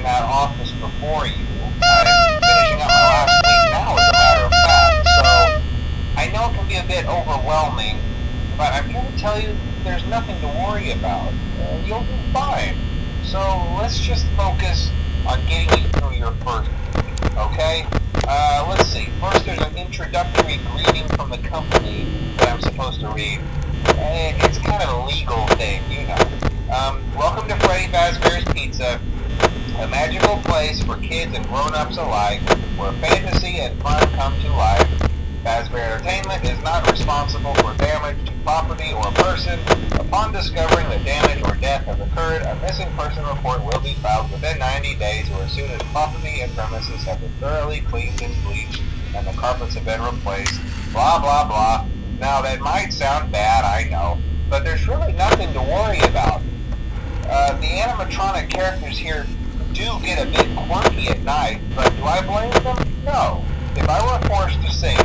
that office before you. I'm finishing up my last week now, as a matter of fact, so I know it can be a bit overwhelming, but I'm here to tell you there's nothing to worry about. You'll be fine. So let's just focus on getting you through your first week, okay? Let's see. First, there's an introductory greeting from the company that I'm supposed to read. It's kind of a legal thing, you know. Welcome to Freddy Fazbear's Pizza, a magical place for kids and grown-ups alike, where fantasy and fun come to life. Fazbear Entertainment is not responsible for damage to property or person. Upon discovering that damage or death has occurred, a missing person report will be filed within 90 days or as soon as property and premises have been thoroughly cleaned and bleached and the carpets have been replaced. Blah, blah, blah. Now, that might sound bad, I know, but there's really nothing to worry about. The animatronic characters here do get a bit quirky at night, but do I blame them? No. If I were forced to sing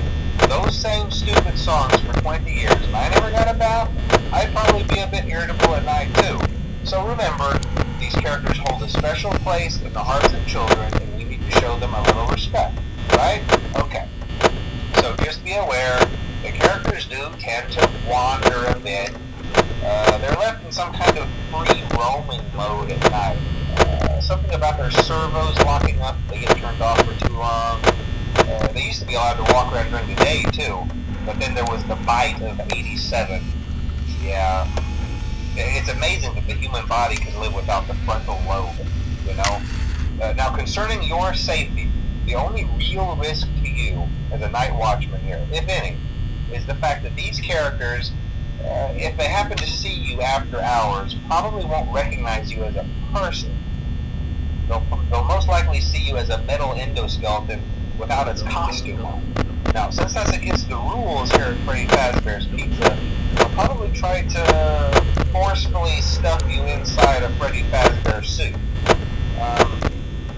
those same stupid songs for 20 years and I never got a bath, I'd probably be a bit irritable at night too. So remember, these characters hold a special place in the hearts of children and we need to show them a little respect, right? Okay. So just be aware, the characters do tend to wander a bit. They're left in some kind of free roaming mode at night. Something about their servos locking up if they get turned off for too long. They used to be allowed to walk around during the day too, but then there was the bite of 87. Yeah, it's amazing that the human body can live without the frontal lobe, you know? Now concerning your safety, the only real risk to you as a night watchman here, if any, is the fact that these characters, if they happen to see you after hours, probably won't recognize you as a person. They'll most likely see you as a metal endoskeleton without its costume on. Now, since that's against the rules here at Freddy Fazbear's Pizza, they'll probably try to forcefully stuff you inside a Freddy Fazbear suit.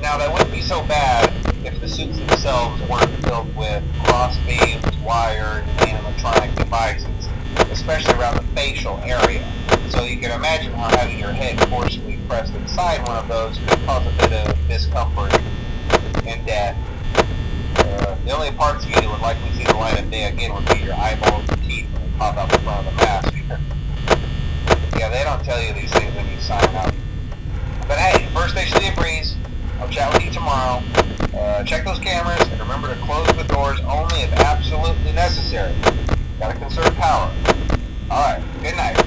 Now, that wouldn't be so bad if the suits themselves weren't filled with cross beams, wires, and animatronic devices, especially around the facial area. So you can imagine how having your head forcefully pressed inside one of those could cause a bit of discomfort and death. The only parts of you that would likely see the light of day again would be your eyeballs and teeth when they pop out the front of the mask. Yeah, they don't tell you these things when you sign up. But hey, first station of the breeze. I'll chat with you tomorrow. Check those cameras and remember to close the doors only if absolutely necessary. Gotta conserve power. Alright, good night.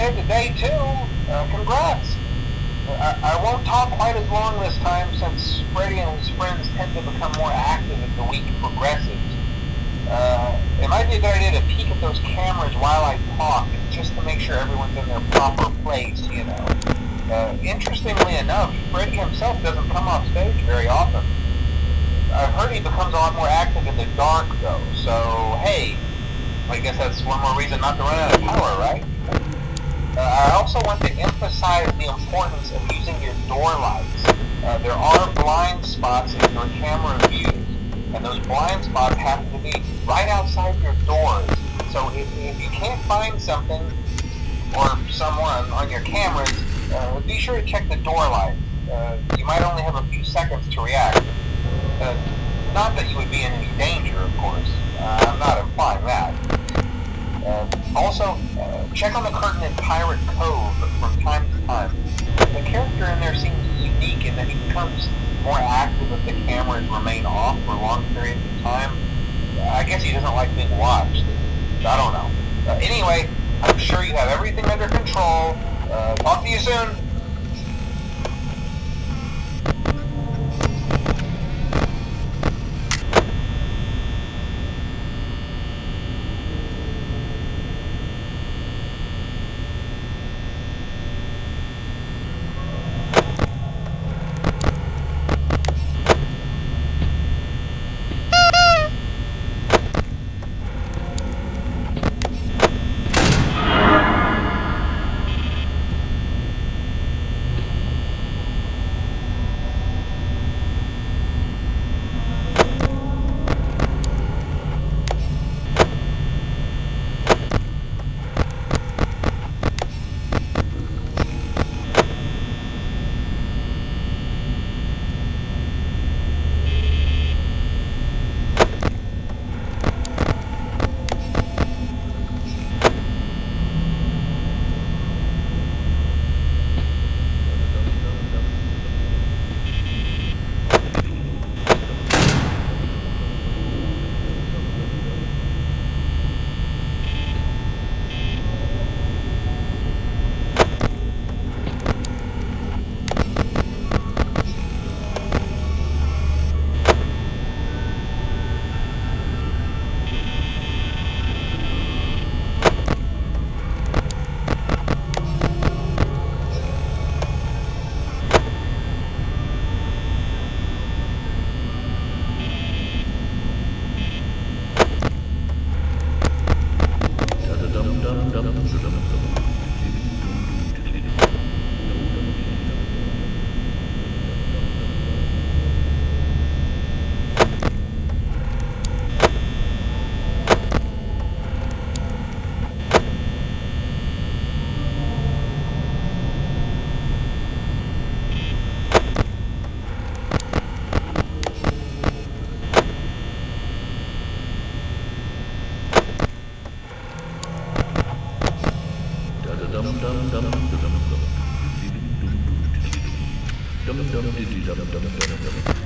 saved the day too. Congrats. I won't talk quite as long this time since Freddy and his friends tend to become more active as the week progresses. It might be a good idea to peek at those cameras while I talk, just to make sure everyone's in their proper place, you know. Interestingly enough, Freddy himself doesn't come off stage very often. I've heard he becomes a lot more active in the dark, though, so hey, I guess that's one more reason not to run out of power, right? I also want to emphasize the importance of using your door lights. There are blind spots in your camera views, and those blind spots happen to be right outside your doors. So if you can't find something or someone on your cameras, be sure to check the door light. You might only have a few seconds to react. Not that you would be in any danger, of course. I'm not implying that. Also, check on the curtain in Pirate Cove from time to time. The character in there seems unique in that he becomes more active if the cameras remain off for long periods of time. I guess he doesn't like being watched. I don't know. Anyway, I'm sure you have everything under control. Talk to you soon. dum dum dum dum dum dum dum